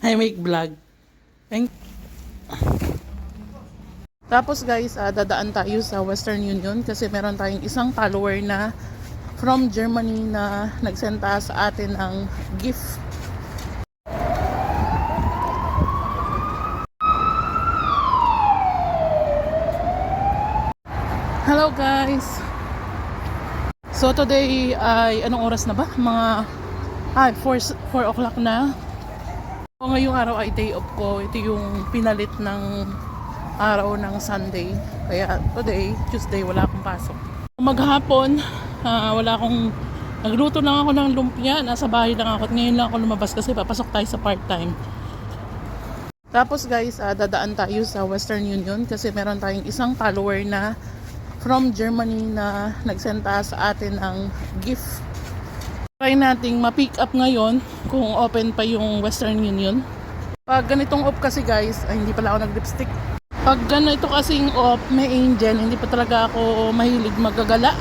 I make vlog. Thank. Tapos guys, dadaan tayo sa Western Union kasi meron tayong isang follower na from Germany na nagsenta sa atin ng gift. Hello guys! So today ay anong oras na ba? Mga 4 o'clock na. So, ngayong araw ay day off ko. Ito yung pinalit ng araw ng Sunday. Kaya today, Tuesday, wala akong pasok. Maghapon, nagluto lang ako ng lumpia. Nasa bahay lang ako at ngayon lang ako lumabas kasi papasok tayo sa part-time. Tapos guys, dadaan tayo sa Western Union kasi meron tayong isang follower na from Germany na nagsenta sa atin ng gift. Try nating ma-pick up ngayon kung open pa yung Western Union. Pag ganitong off kasi guys, hindi pala ako nag-lipstick. Pag ganito kasing off, may angel, hindi pa talaga ako mahilig magagala.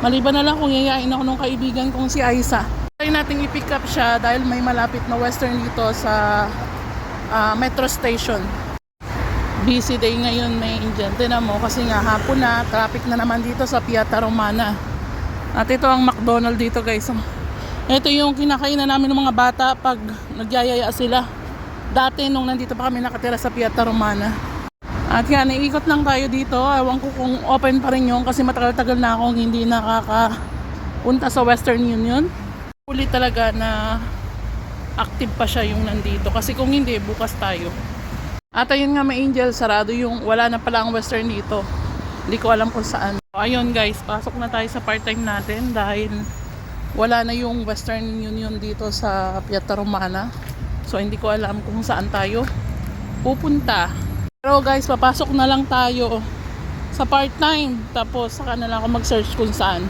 Maliban na lang kung yayain ako ng kaibigan kong si Aiza. Try nating i-pick up siya dahil may malapit na Western dito sa metro station. Busy day ngayon, may angel. Tinan mo kasi nga hapon na, traffic na naman dito sa Piazza Romana. At ito ang McDonald's dito guys. Ito yung kinakainan namin ng mga bata pag nagyayaya sila. Dati nung nandito pa kami nakatira sa Piazza Romana. At yan, iikot lang tayo dito. Ewan ko kung open pa rin yun kasi matagal-tagal na akong hindi nakakapunta sa Western Union. Huli talaga na active pa siya yung nandito. Kasi kung hindi, bukas tayo. At ayun nga, may angel, sarado yung wala na pala ang Western dito. Hindi ko alam kung saan. So, ayun guys, pasok na tayo sa part-time natin dahil wala na yung Western Union dito sa Piazza Romana. So hindi ko alam kung saan tayo pupunta. Pero guys, papasok na lang tayo sa part-time. Tapos saka na lang ako mag-search kung saan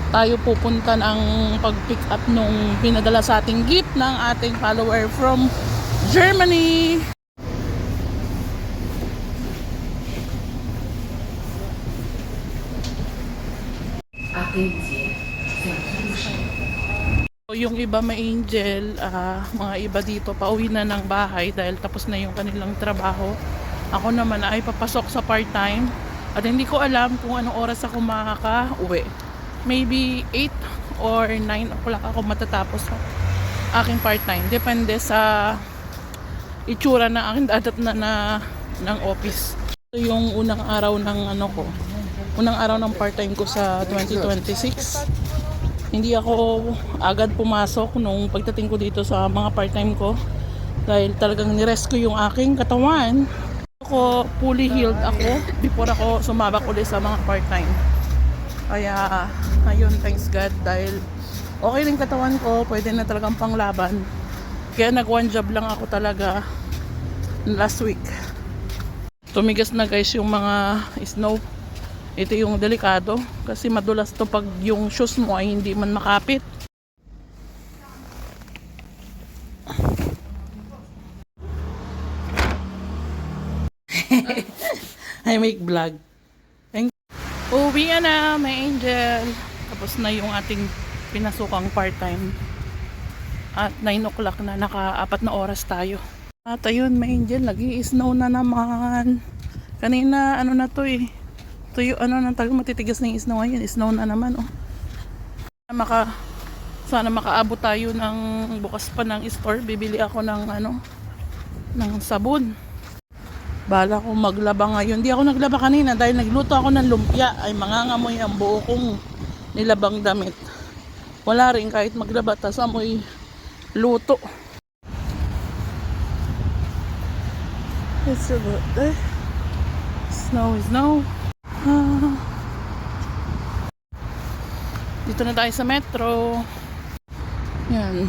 tayo pupunta ng pag-pick up nung pinadala sa ating gift ng ating follower from Germany. So, yung iba may angel, mga iba dito pauwi na ng bahay dahil tapos na yung kanilang trabaho. Ako naman ay papasok sa part-time at hindi ko alam kung anong oras ako makaka-uwi. Maybe 8 or 9 o'clock ako matatapos sa aking part-time. Depende sa itsura na aking dadatnan ng office. Ito yung unang araw ng unang araw ng part-time ko sa 2026. Hindi ako agad pumasok nung pagdating ko dito sa mga part-time ko dahil talagang nirest ko yung aking katawan. Ako fully healed ako before ako sumabak ulit sa mga part-time. Kaya ayun, thanks God dahil okay rin katawan ko, pwede na talagang panglaban. Kaya nag one job lang ako talaga last week. Tumigas na guys yung mga snow. Ito yung delikado kasi madulas to pag yung shoes mo ay hindi man makapit. I make vlog. Uwi na, may angel. Tapos na yung ating pinasukang part-time. At 9 o'clock na, naka-4 na oras tayo. At ayun, may angel, nag-i-snow na naman. Kanina, ano na to eh. Ito yung matitigas na yung snow ngayon. Snow na naman oh. Sana makaabot tayo ng bukas pa ng store. Bibili ako ng ng sabon. Bala ko maglaba ngayon. Hindi ako naglaba kanina dahil nagluto ako ng lumpia. Ay mangangamoy ang buo kong nilabang damit. Wala rin kahit maglaba. Tas amoy luto. It's a good snow. Dito na tayo sa metro. Yan.